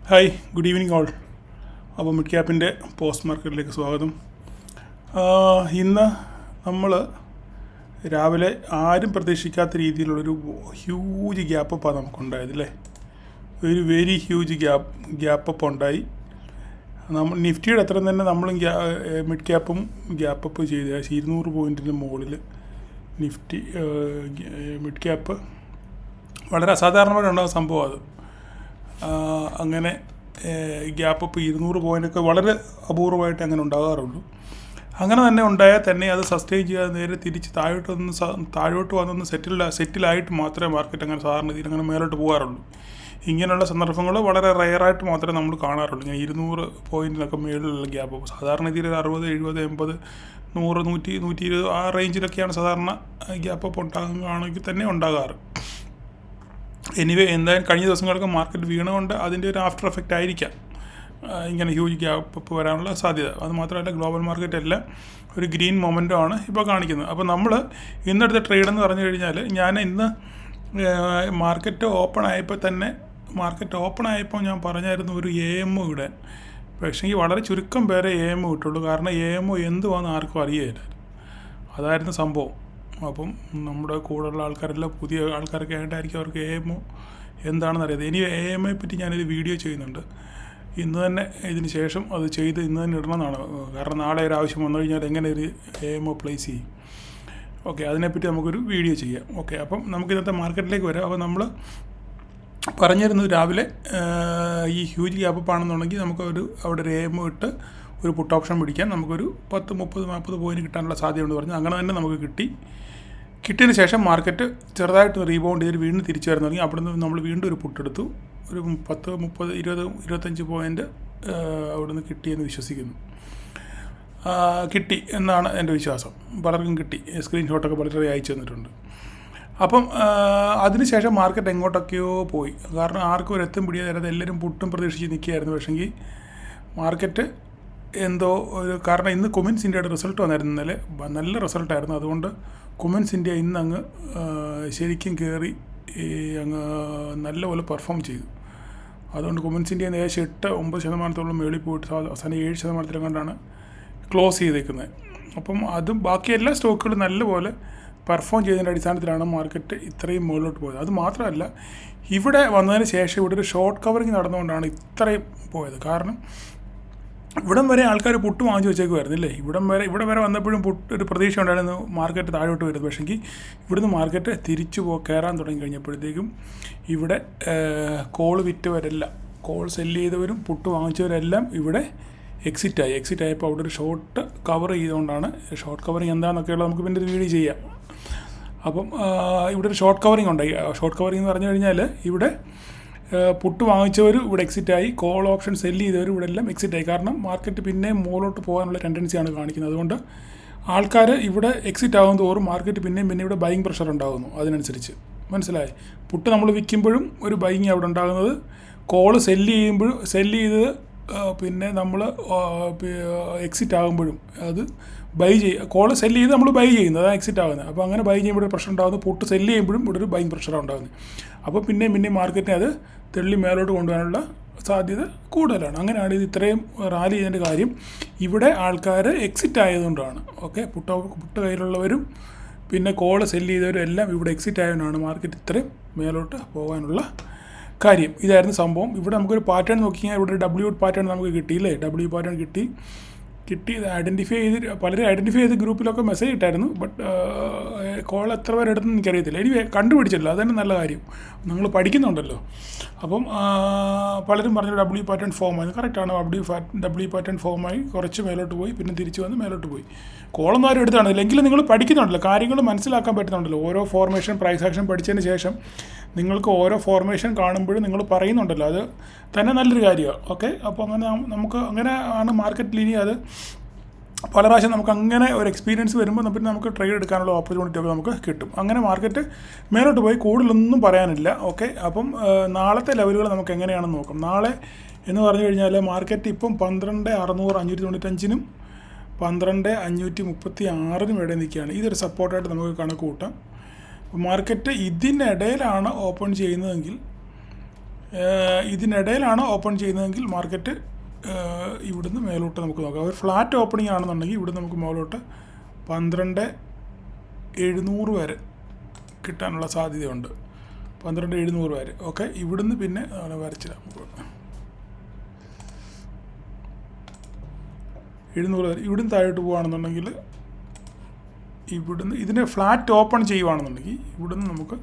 Hi, good evening all. അപ്പോൾ mid ക്യാപ്പിൻ്റെ post മാർക്കറ്റിലേക്ക് സ്വാഗതം. ഇന്ന് നമ്മൾ രാവിലെ ആരും പ്രതീക്ഷിക്കാത്ത രീതിയിലുള്ളൊരു ഹ്യൂജ് ഗ്യാപ്പപ്പാണ് നമുക്കുണ്ടായത് അല്ലേ. ഒരു വെരി ഹ്യൂജ് ഗ്യാപ്പപ്പ് ഉണ്ടായി. നമ്മൾ നിഫ്റ്റിയുടെ അത്ര തന്നെ നമ്മളും മിഡ് ക്യാപ്പും ഗ്യാപ്പപ്പ് ചെയ്ത് 200 പോയിൻറ്റിന് മുകളിൽ നിഫ്റ്റി മിഡ് ക്യാപ്പ് വളരെ അസാധാരണമായിട്ട് ഉണ്ടാകുന്ന സംഭവം അത്. അങ്ങനെ ഗ്യാപ്പപ്പ് 200 പോയിൻ്റൊക്കെ വളരെ അപൂർവമായിട്ട് അങ്ങനെ ഉണ്ടാകാറുള്ളൂ. അങ്ങനെ തന്നെ ഉണ്ടായാൽ തന്നെ അത് സസ്റ്റെയിൻ ചെയ്യാതെ നേരെ തിരിച്ച് താഴോട്ട് വന്നൊന്ന് സെറ്റിലായിട്ട് മാത്രമേ മാർക്കറ്റ് അങ്ങനെ സാധാരണ രീതിയിൽ അങ്ങനെ മേലോട്ട് പോകാറുള്ളൂ. ഇങ്ങനെയുള്ള സന്ദർഭങ്ങൾ വളരെ റെയറായിട്ട് മാത്രമേ നമ്മൾ കാണാറുള്ളൂ. ഇങ്ങനെ 200 പോയിൻറ്റിനൊക്കെ മേളിലുള്ള ഗ്യാപ്പ്. സാധാരണ രീതിയിൽ 60, 70, 80, 100, 100, 120 ആ റേഞ്ചിലൊക്കെയാണ് സാധാരണ ഗ്യാപ്പപ്പ് ഉണ്ടാകുകയാണെങ്കിൽ തന്നെ ഉണ്ടാകാറ്. എനിവേ, എന്തായാലും കഴിഞ്ഞ ദിവസങ്ങളൊക്കെ മാർക്കറ്റ് വീണുകൊണ്ട് അതിൻ്റെ ഒരു ആഫ്റ്റർ എഫക്റ്റ് ആയിരിക്കാം ഇങ്ങനെ ഹ്യൂജ് ഗ്യാപ്പ് വരാനുള്ള സാധ്യത. അത് മാത്രമല്ല, ഗ്ലോബൽ മാർക്കറ്റ് എല്ലാം ഒരു ഗ്രീൻ മൊമെൻ്റോ ആണ് ഇപ്പോൾ കാണിക്കുന്നത്. അപ്പോൾ നമ്മൾ ഇന്നെടുത്ത ട്രേഡ് എന്ന് പറഞ്ഞു കഴിഞ്ഞാൽ, ഞാൻ ഇന്ന് മാർക്കറ്റ് ഓപ്പൺ ആയപ്പോൾ ഞാൻ പറഞ്ഞായിരുന്നു ഒരു AMO ഇടാൻ. പക്ഷേ വളരെ ചുരുക്കം പേരെ AMO ഇട്ടുള്ളൂ. കാരണം AMO എന്തുവാന്ന് ആർക്കും അറിയില്ലായിരുന്നു. അതായിരുന്നു സംഭവം. അപ്പം നമ്മുടെ കൂടെയുള്ള ആൾക്കാരെല്ലാം പുതിയ ആൾക്കാരൊക്കെ ആയിട്ടായിരിക്കും അവർക്ക് AMO എന്താണെന്ന് അറിയാതെ. ഇനി AMOയെ പറ്റി ഞാനൊരു വീഡിയോ ചെയ്യുന്നുണ്ട്. ഇന്ന് തന്നെ ഇതിന് ശേഷം അത് ചെയ്ത് ഇന്ന് തന്നെ ഇടണമെന്നാണ്. കാരണം നാളെ ഒരു ആവശ്യം വന്നു കഴിഞ്ഞാൽ എങ്ങനെ ഒരു AMO പ്ലേസ് ചെയ്യും. ഓക്കെ, അതിനെപ്പറ്റി നമുക്കൊരു വീഡിയോ ചെയ്യാം. ഓക്കെ, അപ്പം നമുക്ക് ഇന്നത്തെ മാർക്കറ്റിലേക്ക് വരാം. അപ്പോൾ നമ്മൾ പറഞ്ഞിരുന്നു രാവിലെ ഈ ഹ്യൂജ് ഗ്യാപ്പ് ആണെന്നുണ്ടെങ്കിൽ നമുക്കൊരു അവിടെ ഒരു AMO ഇട്ട് ഒരു പുട്ട് ഓപ്ഷൻ പിടിക്കാൻ നമുക്കൊരു 10, 30, 40 പോയിൻറ്റ് കിട്ടാനുള്ള സാധ്യതയുണ്ട് പറഞ്ഞു. അങ്ങനെ തന്നെ നമുക്ക് കിട്ടിയതിന് ശേഷം മാർക്കറ്റ് ചെറുതായിട്ട് റീബൗണ്ട് ചെയ്ത് വീണ്ടും തിരിച്ചു വരുന്ന തുടങ്ങി. അവിടെ നിന്ന് നമ്മൾ വീണ്ടും ഒരു പുട്ടെടുത്തു. ഒരു 10, 30, 20, 25 പോയിൻറ്റ് അവിടെ നിന്ന് കിട്ടിയെന്ന് വിശ്വസിക്കുന്നു. കിട്ടി എന്നാണ് എൻ്റെ വിശ്വാസം. പലർക്കും കിട്ടി. സ്ക്രീൻഷോട്ടൊക്കെ പലരും അയച്ചു തന്നിട്ടുണ്ട്. അപ്പം അതിനുശേഷം മാർക്കറ്റ് എങ്ങോട്ടൊക്കെയോ പോയി. കാരണം ആർക്കും ഒരു എത്തും പിടിയാതെ എല്ലാവരും പുട്ടും പ്രതീക്ഷിച്ച് നിൽക്കുകയായിരുന്നു. പക്ഷേങ്കിൽ മാർക്കറ്റ് എന്തോ ഒരു കാരണം ഇന്ന് കുമിൻസ് ഇന്ത്യയുടെ റിസൾട്ട് വന്നായിരുന്നു. ഇന്നലെ നല്ല റിസൾട്ടായിരുന്നു. അതുകൊണ്ട് കുമിൻസ് ഇന്ത്യ ഇന്നങ്ങ് ശരിക്കും കയറി അങ്ങ് നല്ലപോലെ പെർഫോം ചെയ്തു. അതുകൊണ്ട് കുമിൻസ് ഇന്ത്യ ഏകദേശം 8-9% മേളിൽ പോയിട്ട് അവസാനം 7% കണ്ടാണ് ക്ലോസ് ചെയ്തേക്കുന്നത്. അപ്പം അതും ബാക്കി എല്ലാ സ്റ്റോക്കുകളും നല്ലപോലെ പെർഫോം ചെയ്തതിൻ്റെ അടിസ്ഥാനത്തിലാണ് മാർക്കറ്റ് ഇത്രയും മുകളിലോട്ട് പോയത്. അത് മാത്രമല്ല, ഇവിടെ വന്നതിന് ശേഷം ഇവിടെ ഒരു ഷോർട്ട് കവറിങ് നടന്നുകൊണ്ടാണ് ഇത്രയും പോയത്. കാരണം ഇവിടം വരെ ആൾക്കാർ പുട്ട് വാങ്ങിച്ചു വെച്ചേക്കുമായിരുന്നു അല്ലേ. ഇവിടെ വരെ വന്നപ്പോഴും ഒരു പ്രതീക്ഷ ഉണ്ടായിരുന്നു മാർക്കറ്റ് താഴോട്ട് വരുന്നത്. പക്ഷേങ്കിൽ ഇവിടുന്ന് മാർക്കറ്റ് തിരിച്ചു കയറാൻ തുടങ്ങി കഴിഞ്ഞപ്പോഴത്തേക്കും ഇവിടെ കോൾ വിറ്റവരെല്ലാം, കോൾ സെല്ല് ചെയ്തവരും പുട്ട് വാങ്ങിച്ചവരെല്ലാം ഇവിടെ എക്സിറ്റ് ആയപ്പോൾ അവിടെ ഒരു ഷോർട്ട് കവർ ചെയ്തുകൊണ്ടാണ്. ഷോർട്ട് കവറിങ് എന്താണെന്നൊക്കെയുള്ളത് നമുക്ക് പിന്നെ ഒരു വീഡിയോ ചെയ്യാം. അപ്പം ഇവിടെ ഒരു ഷോർട്ട് കവറിങ് ഉണ്ടായി. ഷോർട്ട് കവറിങ് എന്ന് പറഞ്ഞു കഴിഞ്ഞാൽ ഇവിടെ പുട്ട് വാങ്ങിച്ചവർ ഇവിടെ എക്സിറ്റായി, കോൾ ഓപ്ഷൻ സെല്ല് ചെയ്തവർ ഇവിടെ എല്ലാം എക്സിറ്റായി. കാരണം മാർക്കറ്റ് പിന്നെ മുകളിലോട്ട് പോകാനുള്ള ടെൻഡൻസിയാണ് കാണിക്കുന്നത്. അതുകൊണ്ട് ആൾക്കാർ ഇവിടെ എക്സിറ്റ് ആകും തോറും മാർക്കറ്റ് പിന്നെ ഇവിടെ ബൈയിങ് പ്രഷർ ഉണ്ടാകുന്നു. മനസ്സിലായി. പുട്ട് നമ്മൾ വിൽക്കുമ്പോഴും ഒരു ബൈയിങ് അവിടെ ഉണ്ടാകുന്നത്, കോള് സെല്ല് ചെയ്ത് പിന്നെ നമ്മൾ എക്സിറ്റ് ആകുമ്പോഴും അത് കോള് സെല്ല് ചെയ്ത് നമ്മൾ ബൈ ചെയ്യുന്നത്, അതാണ് എക്സിറ്റ് ആകുന്നത്. അപ്പോൾ അങ്ങനെ ബൈ ചെയ്യുമ്പോൾ പ്രഷർ ഉണ്ടാകുന്നു. പുട്ട് സെല്ല് ചെയ്യുമ്പോഴും ഇവിടെ ഒരു ബൈയിങ് പ്രഷറാണ് ഉണ്ടാകുന്നത്. അപ്പോൾ പിന്നെ മാർക്കറ്റിനെ അത് തെള്ളി മേലോട്ട് കൊണ്ടുപോകാനുള്ള സാധ്യത കൂടുതലാണ്. അങ്ങനെയാണ് ഇത് ഇത്രയും റാലി ചെയ്തതിൻ്റെ കാര്യം. ഇവിടെ ആൾക്കാർ എക്സിറ്റ് ആയതുകൊണ്ടാണ്. ഓക്കെ, പുട്ട് കയ്യിലുള്ളവരും പിന്നെ കോള് സെല്ല് ചെയ്തവരും എല്ലാം ഇവിടെ എക്സിറ്റ് ആയതുകൊണ്ടാണ് മാർക്കറ്റ് ഇത്രയും മേലോട്ട് പോകാനുള്ള കാര്യം. ഇതായിരുന്നു സംഭവം. ഇവിടെ നമുക്കൊരു പാറ്റേൺ നോക്കിയാൽ ഇവിടെ ഒരു W പാറ്റേൺ നമുക്ക് കിട്ടിയില്ലേ. W പാറ്റേൺ കിട്ടി. പലരും ഐഡൻറ്റിഫൈ ചെയ്ത് ഗ്രൂപ്പിലൊക്കെ മെസ്സേജ് ഇട്ടായിരുന്നു. ബട്ട് കോൾ എത്ര പേര് എടുത്തെന്ന് എനിക്കറിയത്തില്ല. ഇനി കണ്ടുപിടിച്ചില്ല. അത് തന്നെ നല്ല കാര്യം. നിങ്ങൾ പഠിക്കുന്നുണ്ടല്ലോ. അപ്പം പലരും പറഞ്ഞു W പാറ്റേൺ ഫോമായി. കറക്റ്റാണ്. W പാറ്റേൺ ഫോമായി കുറച്ച് മേലോട്ട് പോയി, പിന്നെ തിരിച്ച് വന്ന് മേലോട്ട് പോയി. കോളൊന്നും ആരും എടുത്താണില്ല. എങ്കിലും നിങ്ങൾ പഠിക്കുന്നുണ്ടല്ലോ, കാര്യങ്ങൾ മനസ്സിലാക്കാൻ പറ്റുന്നുണ്ടല്ലോ. ഓരോ ഫോർമേഷൻ, പ്രൈസ് ആക്ഷൻ പഠിച്ചതിന് ശേഷം നിങ്ങൾക്ക് ഓരോ ഫോർമേഷൻ കാണുമ്പോഴും നിങ്ങൾ പറയുന്നുണ്ടല്ലോ. അത് തന്നെ നല്ലൊരു കാര്യമാണ്. ഓക്കെ, അപ്പോൾ അങ്ങനെ ആണ് മാർക്കറ്റിൽ ഇനി അത് പല പ്രാവശ്യം നമുക്ക് അങ്ങനെ ഒരു എക്സ്പീരിയൻസ് വരുമ്പോൾ നമുക്ക് ട്രേഡ് എടുക്കാനുള്ള ഓപ്പർച്യൂണിറ്റി ഒക്കെ നമുക്ക് കിട്ടും. അങ്ങനെ മാർക്കറ്റ് മേലോട്ട് പോയി. കൂടുതലൊന്നും പറയാനില്ല. ഓക്കെ, അപ്പം നാളത്തെ ലെവലുകൾ നമുക്ക് എങ്ങനെയാണെന്ന് നോക്കാം. നാളെ എന്ന് പറഞ്ഞു കഴിഞ്ഞാൽ മാർക്കറ്റ് ഇപ്പം 12,600, 535, 12,536 ഇടയിൽ നിൽക്കുകയാണ്. ഇതൊരു സപ്പോർട്ടായിട്ട് നമുക്ക് കണക്ക് കൂട്ടാം. മാർക്കറ്റ് ഇതിനിടയിലാണ് ഓപ്പൺ ചെയ്യുന്നതെങ്കിൽ ഇതിനിടയിലാണ് ഓപ്പൺ ചെയ്യുന്നതെങ്കിൽ മാർക്കറ്റ് ഇവിടുന്ന് മേലോട്ട് നമുക്ക് നോക്കാം. ഒരു ഫ്ലാറ്റ് ഓപ്പണിംഗ് ആണെന്നുണ്ടെങ്കിൽ ഇവിടുന്ന് നമുക്ക് മുകളിലോട്ട് 12,700 വരെ കിട്ടാനുള്ള സാധ്യതയുണ്ട്. 12,700 വരെ. ഓക്കെ, ഇവിടുന്ന് പിന്നെ വരച്ചിടാം. 700 വരെ. ഇവിടുന്ന് താഴോട്ട് പോവുകയാണെന്നുണ്ടെങ്കിൽ ഇവിടുന്ന് ഇതിനെ ഫ്ലാറ്റ് ഓപ്പൺ ചെയ്യുകയാണെന്നുണ്ടെങ്കിൽ ഇവിടുന്ന് നമുക്ക്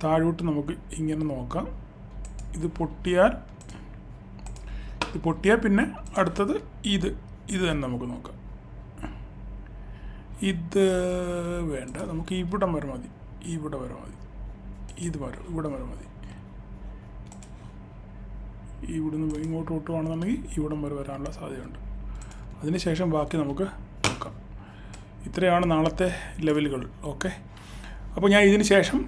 താഴോട്ട് നമുക്ക് ഇങ്ങനെ നോക്കാം. ഇത് പൊട്ടിയാൽ പിന്നെ അടുത്തത് ഇത് തന്നെ നമുക്ക് നോക്കാം. ഇത് വേണ്ട, നമുക്ക് ഇവിടം വരെ മതി. ഇവിടെ വരെ മതി. ഇവിടെ വരെ മതി. ഇവിടുന്ന് ഇങ്ങോട്ട് ഓട്ടുകയാണെന്നുണ്ടെങ്കിൽ ഇവിടം വരെ വരാനുള്ള സാധ്യതയുണ്ട്. അതിനുശേഷം ബാക്കി നമുക്ക് നോക്കാം. ഇത്രയാണ് നാളത്തെ ലെവലുകൾ. ഓക്കെ, അപ്പോൾ ഞാൻ ഇതിന് ശേഷം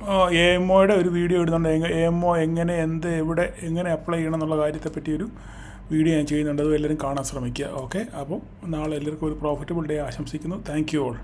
AMOയുടെ ഒരു വീഡിയോ ഇടുന്നുണ്ട്. AMO എങ്ങനെ, എവിടെ, എങ്ങനെ അപ്ലൈ ചെയ്യണം എന്നുള്ള കാര്യത്തെപ്പറ്റി ഒരു വീഡിയോ ഞാൻ ചെയ്യുന്നുണ്ട്. അത് എല്ലാവരും കാണാൻ ശ്രമിക്കുക. ഓക്കെ, അപ്പോൾ നാളെ എല്ലാവർക്കും ഒരു പ്രോഫിറ്റബിൾ ഡേ ആശംസിക്കുന്നു. Thank you all.